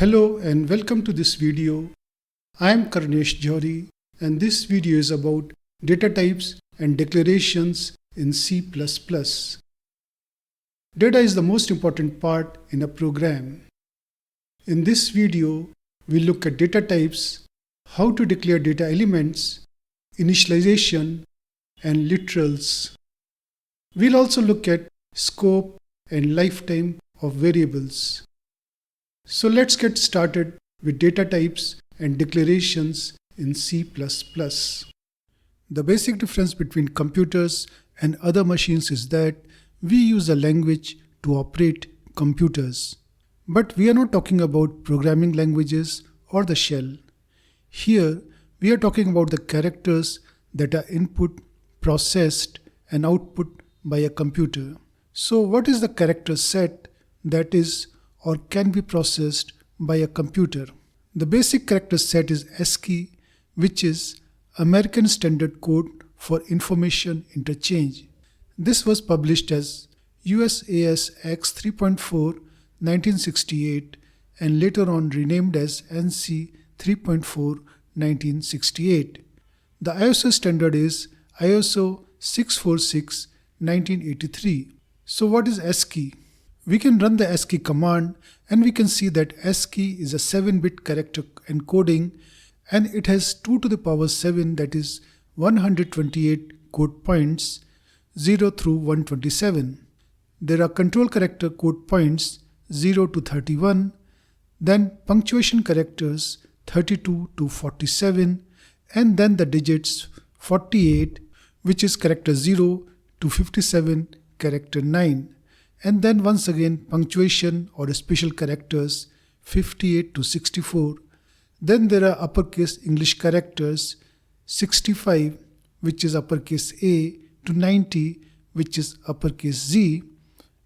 Hello and welcome to this video. I am Karnesh Johri and this video is about data types and declarations in C++. Data is the most important part in a program. In this video, we look at data types, how to declare data elements, initialization, and literals. We'll also look at scope and lifetime of variables. So let's get started with data types and declarations in C++. The basic difference between computers and other machines is that we use a language to operate computers. But we are not talking about programming languages or the shell. Here, we are talking about the characters that are input, processed, and output by a computer. So what is the character set that is or can be processed by a computer? The basic character set is ASCII, which is American Standard Code for Information Interchange. This was published as USAS X 3.4 1968 and later on renamed as ANSI 3.4 1968. The ISO standard is ISO 646 1983. So what is ASCII? We can run the ASCII command and we can see that ASCII is a 7-bit character encoding and it has 2 to the power 7, that is 128 code points 0 through 127. There are control character code points 0 to 31, then punctuation characters 32 to 47, and then the digits 48, which is character 0 to 57, character 9. And then once again punctuation or special characters 58 to 64. Then there are uppercase English characters 65, which is uppercase A, to 90, which is uppercase Z,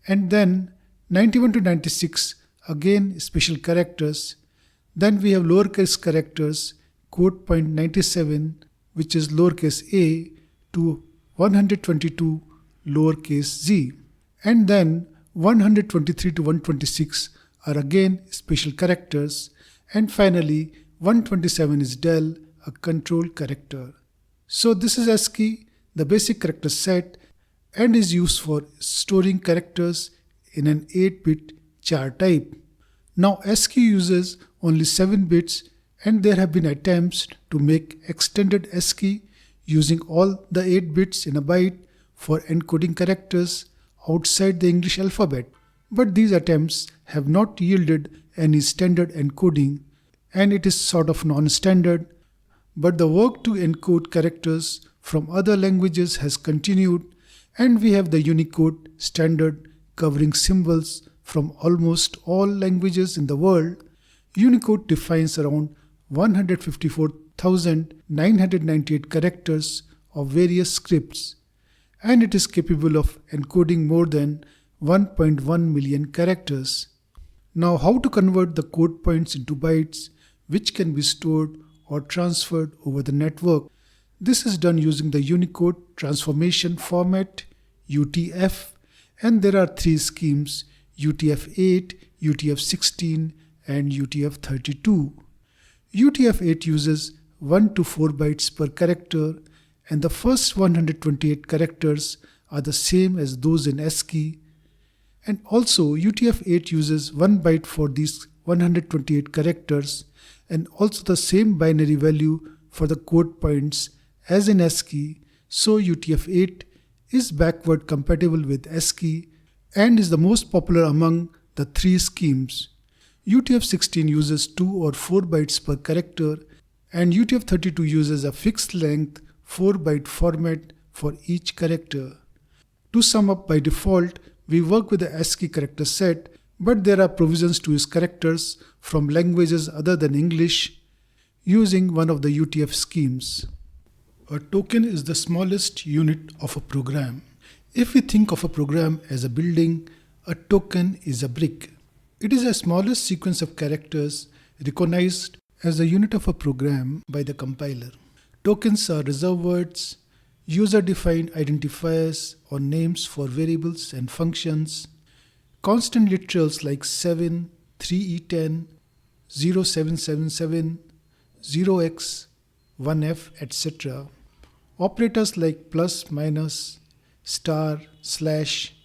and then 91 to 96, again special characters. Then we have lowercase characters code point 97, which is lowercase a, to 122 lowercase z. And then 123 to 126 are again special characters. And finally 127 is del, a control character. So this is ASCII, the basic character set, and is used for storing characters in an 8-bit char type. Now ASCII uses only 7 bits and there have been attempts to make extended ASCII using all the 8 bits in a byte for encoding characters outside the English alphabet. But these attempts have not yielded any standard encoding and it is sort of non-standard. But the work to encode characters from other languages has continued and we have the Unicode standard covering symbols from almost all languages in the world. Unicode defines around 154,998 characters of various scripts, and it is capable of encoding more than 1.1 million characters. Now, how to convert the code points into bytes which can be stored or transferred over the network? This is done using the Unicode transformation format UTF, and there are 3 schemes: UTF-8, UTF-16 and UTF-32. UTF-8 uses 1 to 4 bytes per character and the first 128 characters are the same as those in ASCII. And also UTF-8 uses 1 byte for these 128 characters and also the same binary value for the code points as in ASCII. So UTF-8 is backward compatible with ASCII and is the most popular among the 3 schemes. UTF-16 uses 2 or 4 bytes per character and UTF-32 uses a fixed length 4-byte format for each character. To sum up, by default, we work with the ASCII character set, but there are provisions to use characters from languages other than English using one of the UTF schemes. A token is the smallest unit of a program. If we think of a program as a building, a token is a brick. It is the smallest sequence of characters recognized as a unit of a program by the compiler. Tokens are reserved words, user-defined identifiers or names for variables and functions, constant literals like 7, 3e10, 0777, 0x, 1f, etc. Operators like plus, minus, star, slash.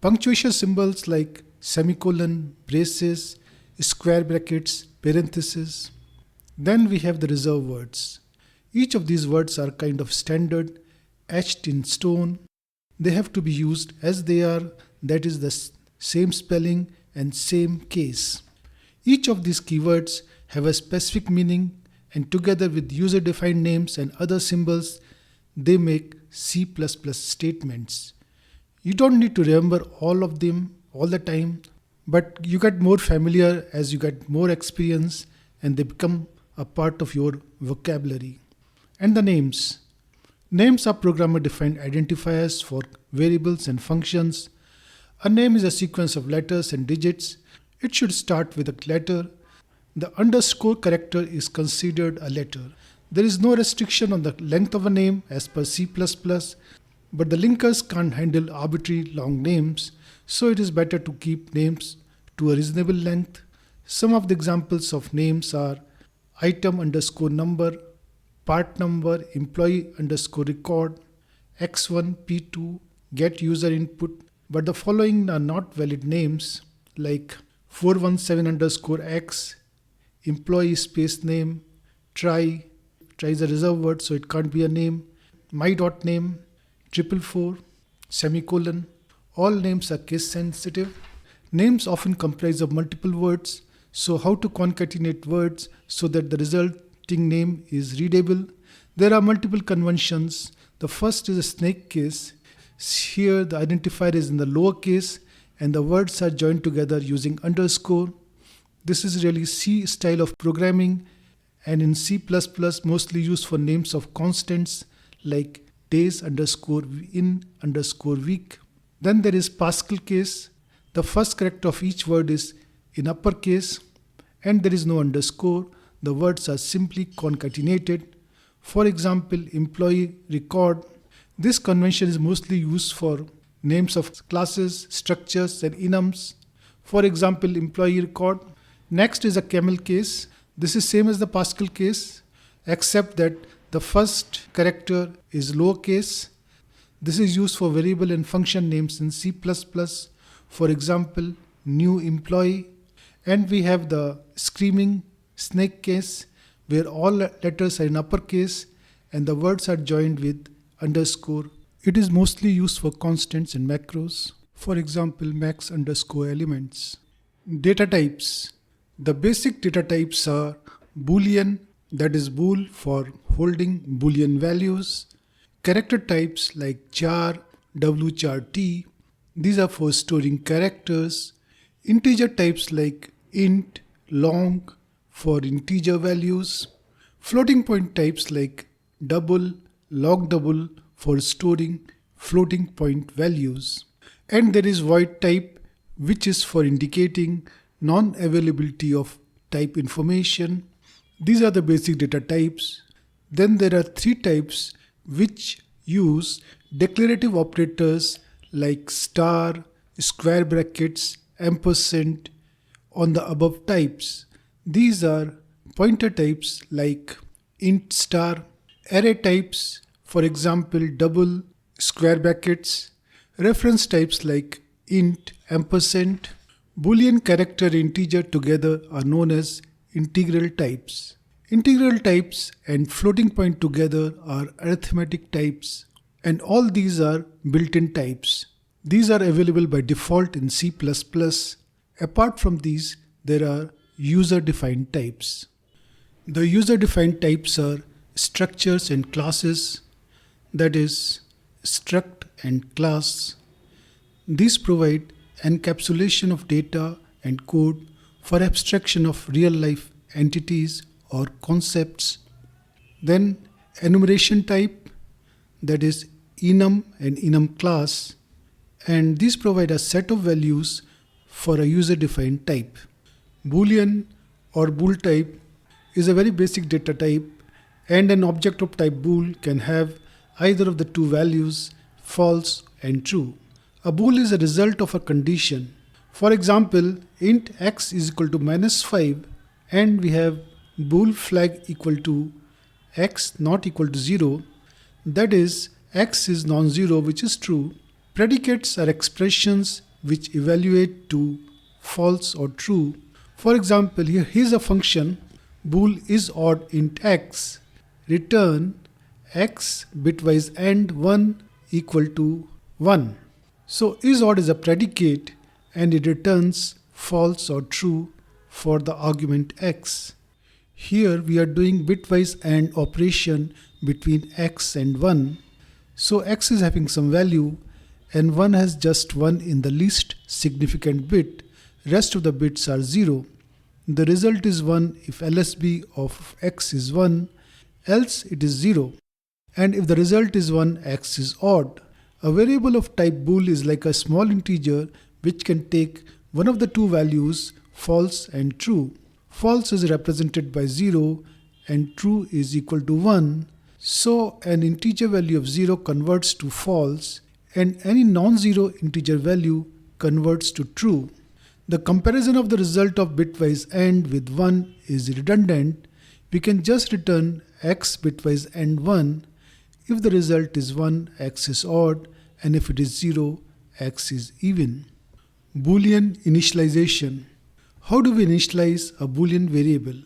Punctuation symbols like semicolon, braces, square brackets, parentheses. Then we have the reserved words. Each of these words are kind of standard, etched in stone. They have to be used as they are, that is the same spelling and same case. Each of these keywords have a specific meaning, and together with user-defined names and other symbols, they make C++ statements. You don't need to remember all of them all the time, but you get more familiar as you get more experience and they become a part of your vocabulary. And the names. Names are programmer-defined identifiers for variables and functions. A name is a sequence of letters and digits. It should start with a letter. The underscore character is considered a letter. There is no restriction on the length of a name as per C++, but the linkers can't handle arbitrary long names, so it is better to keep names to a reasonable length. Some of the examples of names are item underscore number, part number, employee underscore record, x1, p2, get user input, but the following are not valid names like 417 underscore x, employee space name, try is a reserved word so it can't be a name, my.name, 444, semicolon. All names are case sensitive. Names often comprise of multiple words, so how to concatenate words so that the resulting name is readable? There are multiple conventions. The first is a snake case. Here the identifier is in the lower case and the words are joined together using underscore. This is really C style of programming and in C++ mostly used for names of constants like days underscore in underscore week. Then there is Pascal case. The first character of each word is in uppercase and there is no underscore. The words are simply concatenated. For example, employee record. This convention is mostly used for names of classes, structures and enums. For example, employee record. Next is a camel case. This is same as the Pascal case except that the first character is lowercase. This is used for variable and function names in C++. For example, new employee. And we have the screaming snake case where all letters are in uppercase and the words are joined with underscore. It is mostly used for constants and macros. For example, max underscore elements. Data types. The basic data types are Boolean, that is bool for holding Boolean values. Character types like char, wchar t. These are for storing characters. Integer types like int, long for integer values. Floating point types like double, log double for storing floating point values. And there is void type, which is for indicating non-availability of type information. These are the basic data types. Then there are three types which use declarative operators like star, square brackets, ampersand on the above types. These are pointer types like int star, array types, for example double, square brackets, reference types like int, ampersand. Boolean character and integer together are known as integral types. Integral types and floating point together are arithmetic types, and all these are built-in types. These are available by default in C++. Apart from these, there are user-defined types. The user-defined types are structures and classes, that is, struct and class. These provide encapsulation of data and code for abstraction of real-life entities or concepts. Then enumeration type, that is enum and enum class, and these provide a set of values for a user-defined type. Boolean or bool type is a very basic data type, and an object of type bool can have either of the two values, false and true. A bool is a result of a condition. For example, int x is equal to -5 and we have bool flag equal to x not equal to 0, that is x is non-zero, which is true. Predicates are expressions which evaluate to false or true. For example, here's a function bool is odd int x, return x bitwise and 1 equal to 1. So is odd is a predicate and it returns false or true for the argument x. Here we are doing bitwise AND operation between x and 1. So x is having some value and 1 has just 1 in the least significant bit. Rest of the bits are 0. The result is 1 if LSB of x is 1, else it is 0. And if the result is 1, x is odd. A variable of type bool is like a small integer which can take one of the two values, false and true. False is represented by 0 and true is equal to 1. So an integer value of 0 converts to false and any non-zero integer value converts to true. The comparison of the result of bitwise AND with 1 is redundant. We can just return x bitwise AND 1. If the result is 1, x is odd, and if it is 0, x is even. Boolean initialization. How do we initialize a Boolean variable?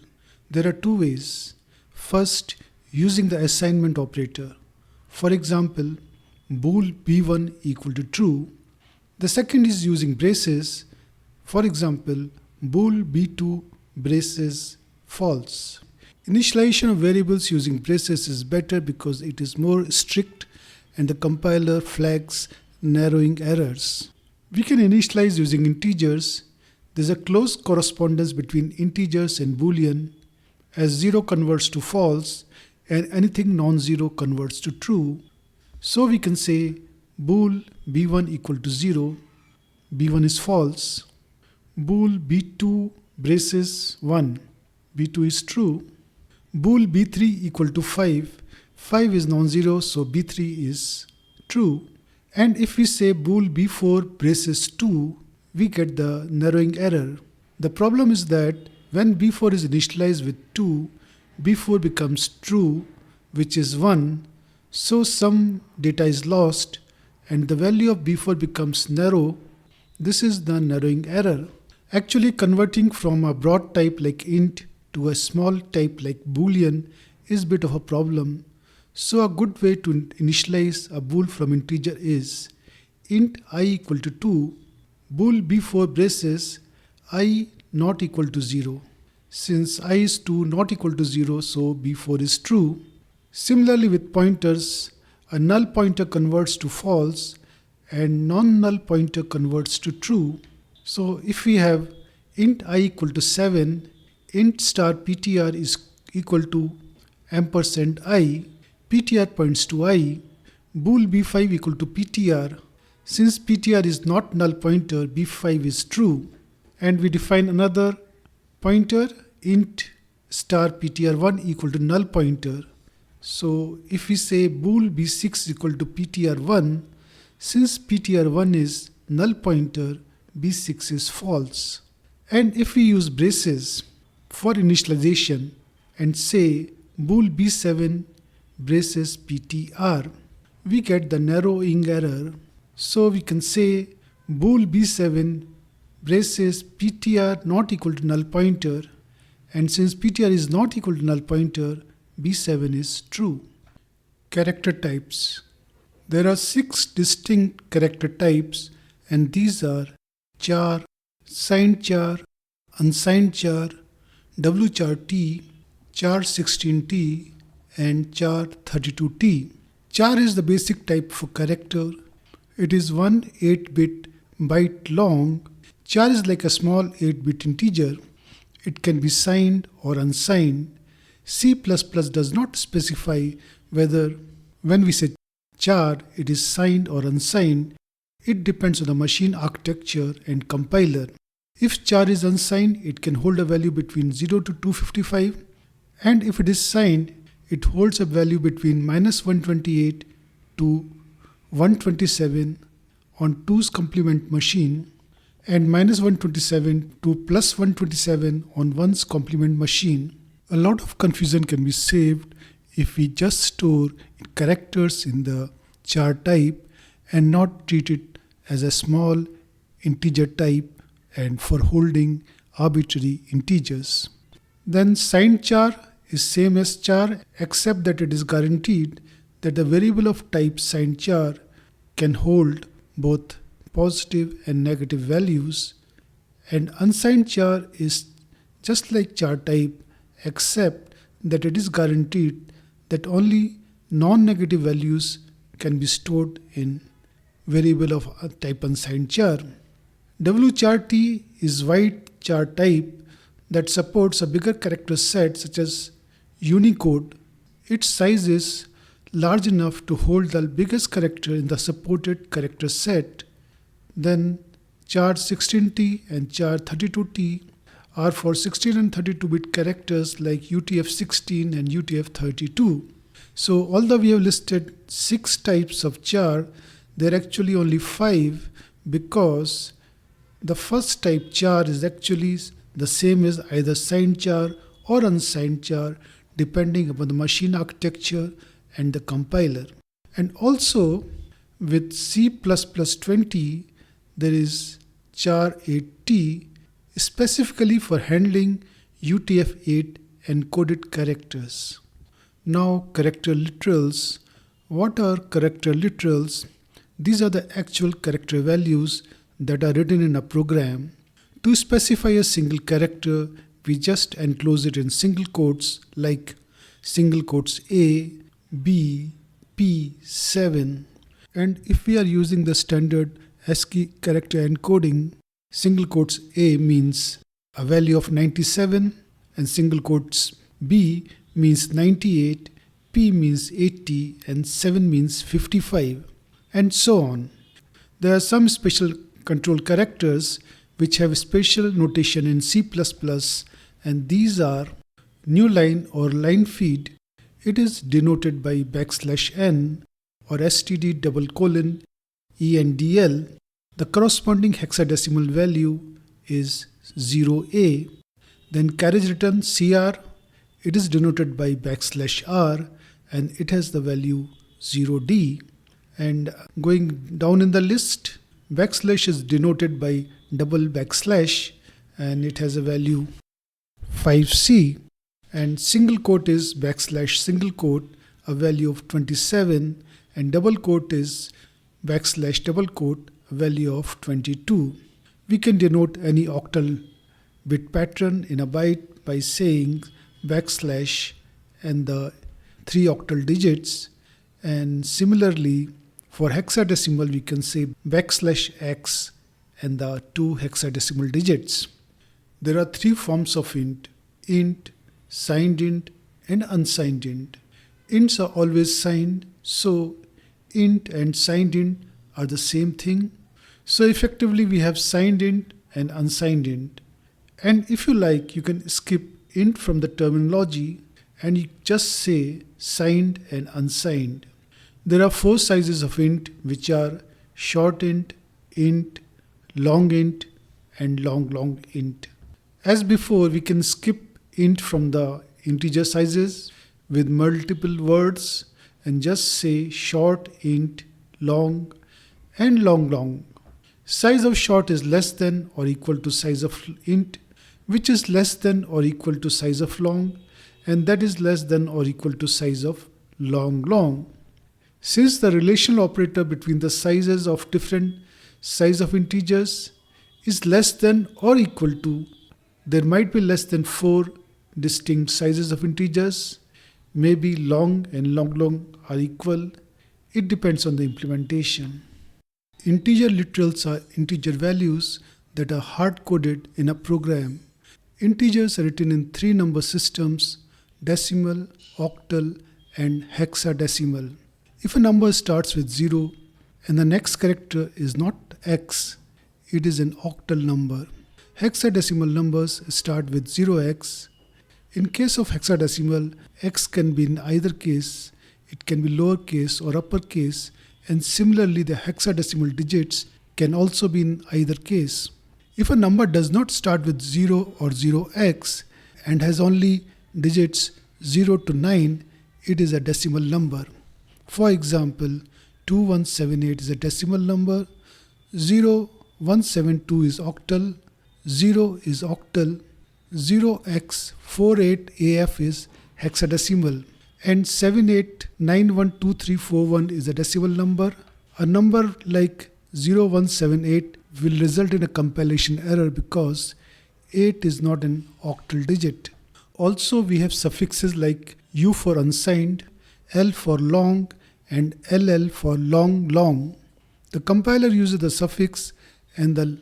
There are two ways. First, using the assignment operator. For example, bool b1 equal to true. The second is using braces. For example, bool b2 braces false. Initialization of variables using braces is better because it is more strict and the compiler flags narrowing errors. We can initialize using integers. There is a close correspondence between integers and Boolean, as 0 converts to false and anything non-zero converts to true. So we can say bool b1 equal to 0, b1 is false. Bool b2 braces 1, b2 is true. Bool b3 equal to 5, 5 is non-zero, so b3 is true. And if we say bool b4 braces 2, we get the narrowing error. The problem is that when b4 is initialized with 2, b4 becomes true, which is 1. So some data is lost and the value of b4 becomes narrow. This is the narrowing error. Actually, converting from a broad type like int to a small type like Boolean is a bit of a problem. So a good way to initialize a bool from integer is int I equal to 2, bool b4 braces I not equal to 0. Since I is 2 not equal to 0, so b4 is true. Similarly with pointers, a null pointer converts to false and non-null pointer converts to true. So if we have int I equal to 7, int star ptr is equal to ampersand I, ptr points to I, bool b5 equal to ptr. Since ptr is not null pointer, b5 is true. And we define another pointer, int star ptr1 equal to null pointer. So if we say bool b6 equal to ptr1, since ptr1 is null pointer, b6 is false. And if we use braces for initialization and say bool b7 braces ptr, we get the narrowing error. So we can say bool b7 braces ptr not equal to null pointer, and since ptr is not equal to null pointer, b7 is true. Character types. There are 6 distinct character types, and these are char, signed char, unsigned char, wchar-t, char16t, and char32t. Char is the basic type for character. It is one 8-bit byte long. Char is like a small 8-bit integer. It can be signed or unsigned. C++ does not specify whether when we say char it is signed or unsigned. It depends on the machine architecture and compiler. If char is unsigned, it can hold a value between 0 to 255, and if it is signed, it holds a value between -128 to 127 on 2's complement machine, and -127 to +127 on one's complement machine. A lot of confusion can be saved if we just store characters in the char type and not treat it as a small integer type and for holding arbitrary integers. Then signed char is same as char except that it is guaranteed that the variable of type signed char can hold both positive and negative values, and unsigned char is just like char type except that it is guaranteed that only non-negative values can be stored in variable of type unsigned char. WCHAR-T is wide char type that supports a bigger character set such as Unicode. Its size is large enough to hold the biggest character in the supported character set. Then char 16T and char 32T are for 16 and 32-bit characters like UTF-16 and UTF-32. So although we have listed 6 types of char, there are actually only 5 because the first type char is actually the same as either signed char or unsigned char depending upon the machine architecture and the compiler. And also with C++20 there is char 8T specifically for handling UTF-8 encoded characters. Now character literals. What are character literals? These are the actual character values that are written in a program. To specify a single character, we just enclose it in single quotes like single quotes A, B, P, 7. And if we are using the standard ASCII character encoding, single quotes A means a value of 97 and single quotes B means 98, P means 80 and 7 means 55 and so on. There are some special control characters which have special notation in C++, and these are new line or line feed. It is denoted by \n or std:\ENDL. The corresponding hexadecimal value is 0A. Then carriage return CR, it is denoted by \r and it has the value 0D. And going down in the list, backslash is denoted by double backslash and it has a value 5C. And single quote is backslash single quote, a value of 27, and double quote is backslash double quote, a value of 22. We can denote any octal bit pattern in a byte by saying backslash and the 3 octal digits, and similarly for hexadecimal we can say \x and the 2 hexadecimal digits. There are 3 forms of int, signed int and unsigned int. Ints are always signed, so int and signed int are the same thing. So effectively we have signed int and unsigned int. And if you like, you can skip int from the terminology and you just say signed and unsigned. There are 4 sizes of int which are short int, long int and long int. As before, we can skip int from the integer sizes with multiple words and just say short int, long and long. Size of short is less than or equal to size of int, which is less than or equal to size of long, and that is less than or equal to size of long. Since the relational operator between the sizes of different size of integers is less than or equal to, there might be less than 4 distinct sizes of integers. Maybe long and long are equal. It depends on the implementation. Integer literals are integer values that are hard-coded in a program. Integers are written in 3 number systems: decimal, octal, and hexadecimal. If a number starts with 0 and the next character is not x, it is an octal number. Hexadecimal numbers start with 0x. In case of hexadecimal, x can be in either case. It can be lowercase or uppercase, and similarly the hexadecimal digits can also be in either case. If a number does not start with 0 or 0x and has only digits 0 to 9, it is a decimal number. For example, 2178 is a decimal number, 0172 is octal, 0 is octal, 0x48AF is hexadecimal, and 78912341 is a decimal number. A number like 0178 will result in a compilation error because 8 is not an octal digit. Also, we have suffixes like U for unsigned, L for long, and LL for long. The compiler uses the suffix and the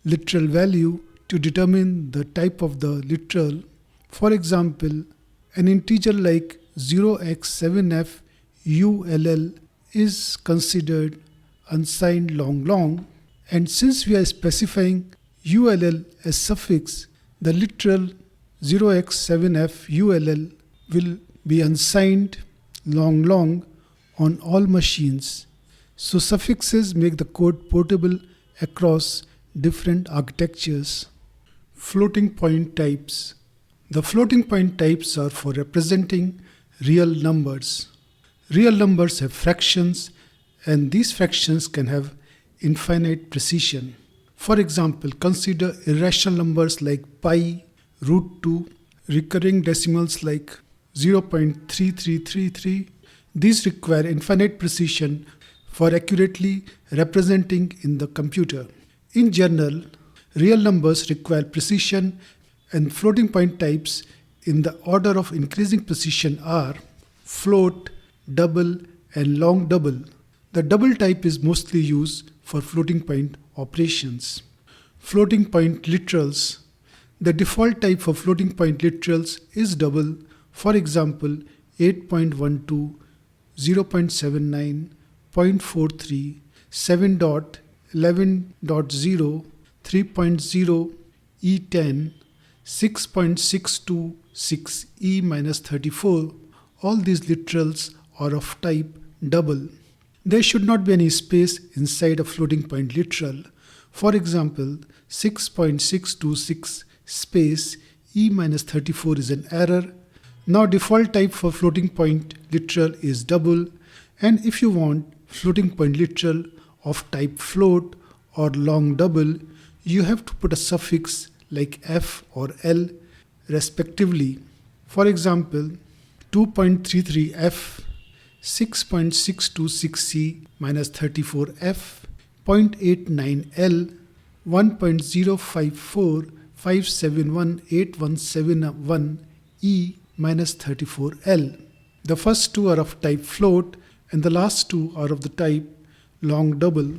literal value to determine the type of the literal. For example, an integer like 0x7f ULL is considered unsigned long, and since we are specifying ULL as suffix, the literal 0x7f ULL will be unsigned long on all machines. So suffixes make the code portable across different architectures. Floating point types. The floating point types are for representing real numbers. Real numbers have fractions, and these fractions can have infinite precision. For example, consider irrational numbers like pi, √2, recurring decimals like 0.3333. These require infinite precision for accurately representing in the computer. In general, real numbers require precision, and floating point types in the order of increasing precision are float, double, and long double. The double type is mostly used for floating point operations. Floating point literals. The default type for floating point literals is double. For example, 8.12, 0.79, 0.43, 7.11.0, 3.0, E10, 6.626, E-34. All these literals are of type double. There should not be any space inside a floating point literal. For example, 6.626 space E-34 is an error. Now default type for floating point literal is double, and if you want floating point literal of type float or long double, you have to put a suffix like F or L respectively. For example, 2.33F, 6.626C minus 34F, 0.89L, 1.054 5718171E minus 34L. The first two are of type float and the last two are of the type long double.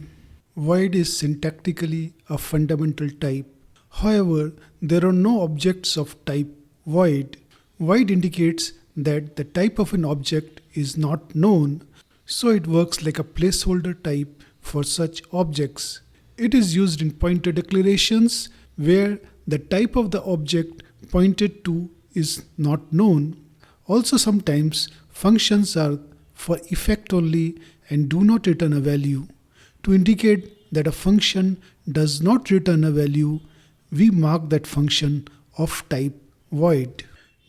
Void is syntactically a fundamental type. However, there are no objects of type void. Void indicates that the type of an object is not known, so it works like a placeholder type for such objects. It is used in pointer declarations where the type of the object pointed to is not known. Also, sometimes functions are for effect only and do not return a value. To indicate that a function does not return a value, we mark that function of type void.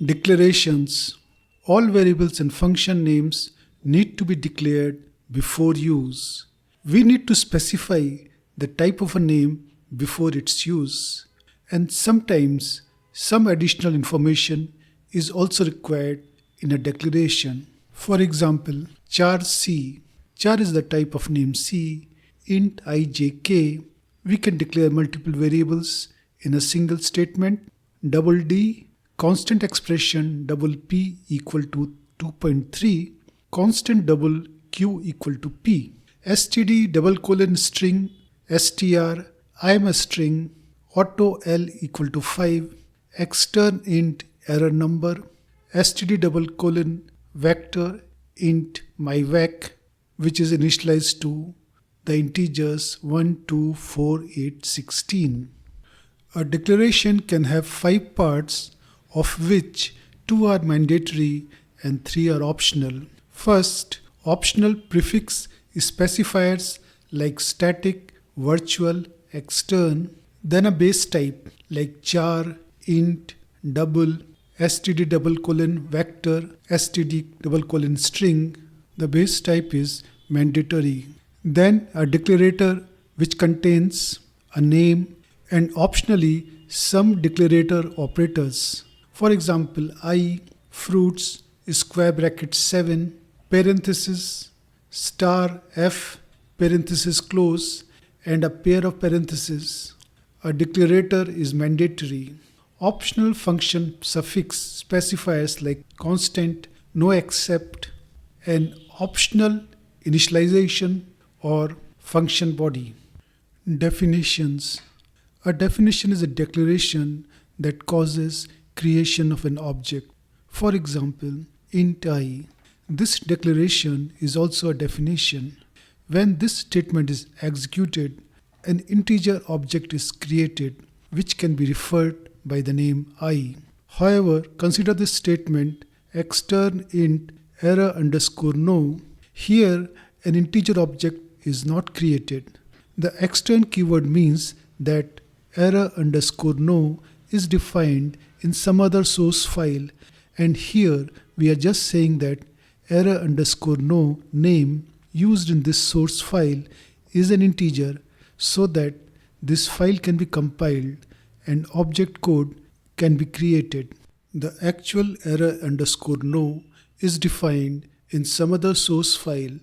Declarations. All variables and function names need to be declared before use. We need to specify the type of a name before its use. And sometimes some additional information is also required in a declaration. For example, char C. Char is the type of name C. Int ijk. We can declare multiple variables in a single statement. Double D. Constant expression double P equal to 2.3. Constant double Q equal to P. std double colon string str. I am a string. Auto L equal to 5, extern int error number, std double colon vector int my vec, which is initialized to the integers 1, 2, 4, 8, 16. A declaration can have 5 parts, of which 2 are mandatory and 3 are optional. First, optional prefix specifiers like static, virtual, extern. Then a base type like char, int, double, std double colon vector, std double colon string. The base type is mandatory. Then a declarator which contains a name and optionally some declarator operators. For example, I, fruits, square bracket 7, parenthesis, star f, parenthesis close, and a pair of parentheses. A declarator is mandatory. Optional function suffix specifiers like constant, no except, and optional initialization or function body. Definitions. A definition is a declaration that causes creation of an object. For example, int I. This declaration is also a definition. When this statement is executed, an integer object is created which can be referred by the name I. However, consider this statement extern int error underscore no. Here, an integer object is not created. The extern keyword means that error underscore no is defined in some other source file, and here we are just saying that error underscore no name used in this source file is an integer so that this file can be compiled and object code can be created. The actual error underscore no is defined in some other source file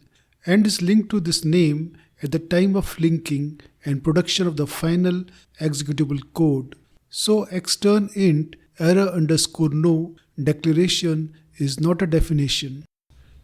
and is linked to this name at the time of linking and production of the final executable code. So extern int error underscore no declaration is not a definition.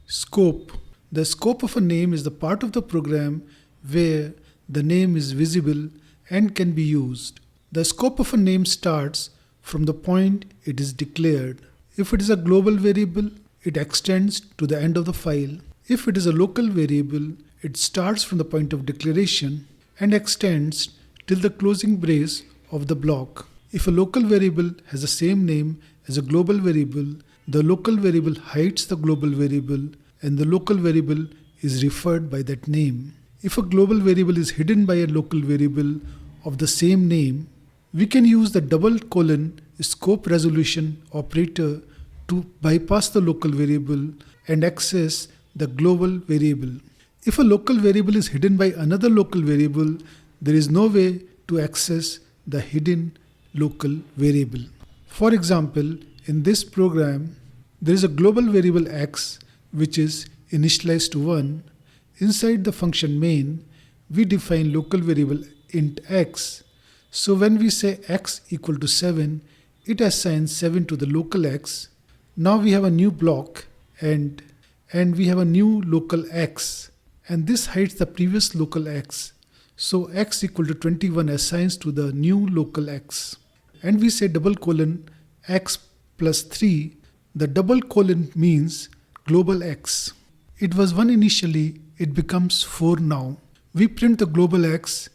Scope. The scope of a name is the part of the program where the name is visible and can be used. The scope of a name starts from the point it is declared. If it is a global variable, it extends to the end of the file. If it is a local variable, it starts from the point of declaration and extends till the closing brace of the block. If a local variable has the same name as a global variable, the local variable hides the global variable and the local variable is referred by that name. If a global variable is hidden by a local variable of the same name, we can use the double colon scope resolution operator to bypass the local variable and access the global variable. If a local variable is hidden by another local variable, there is no way to access the hidden local variable. For example, in this program, there is a global variable x which is initialized to 1. Inside the function main, we define local variable int x. So when we say x equal to 7, it assigns 7 to the local x. Now we have a new block and we have a new local x, and this hides the previous local x. So x equal to 21 assigns to the new local x. And we say double colon x plus 3. The double colon means global x. It was 1 initially, it becomes 4 now. We print the global x,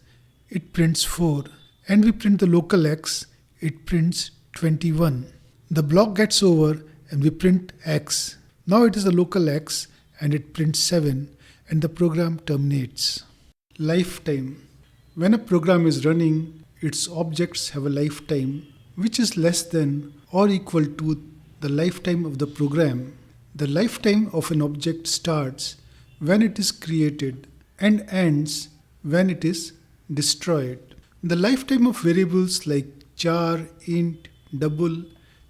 it prints 4. And we print the local x, it prints 21. The block gets over and we print x. Now it is the local x and it prints 7 and the program terminates. Lifetime. When a program is running, its objects have a lifetime which is less than or equal to the lifetime of the program. The lifetime of an object starts when it is created and ends when it is destroyed. The lifetime of variables like char, int, double,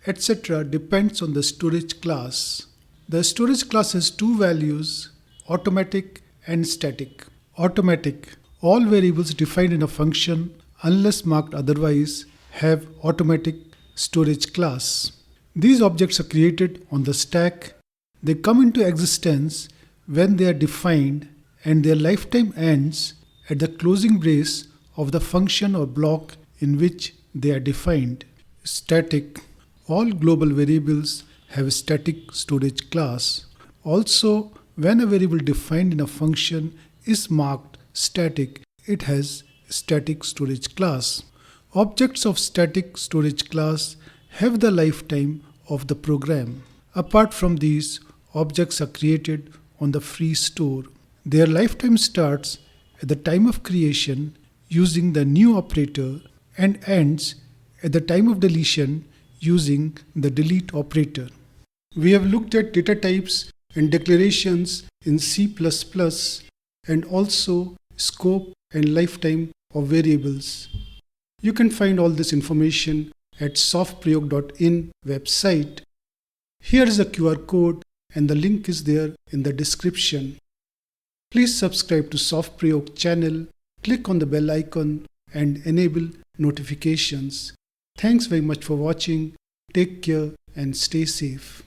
etc. depends on the storage class. The storage class has two values, automatic and static. Automatic. All variables defined in a function, unless marked otherwise, have automatic storage class. These objects are created on the stack. They come into existence when they are defined and their lifetime ends at the closing brace of the function or block in which they are defined. Static. All global variables have a static storage class. Also, when a variable defined in a function is marked static, it has static storage class. Objects of static storage class have the lifetime of the program. Apart from these, objects are created on the free store. Their lifetime starts at the time of creation using the new operator and ends at the time of deletion using the delete operator. We have looked at data types and declarations in C++ and also scope and lifetime of variables. You can find all this information at softprayog.in website. Here is a QR code and the link is there in the description. Please subscribe to SoftPrayog channel, click on the bell icon and enable notifications. Thanks very much for watching. Take care and stay safe.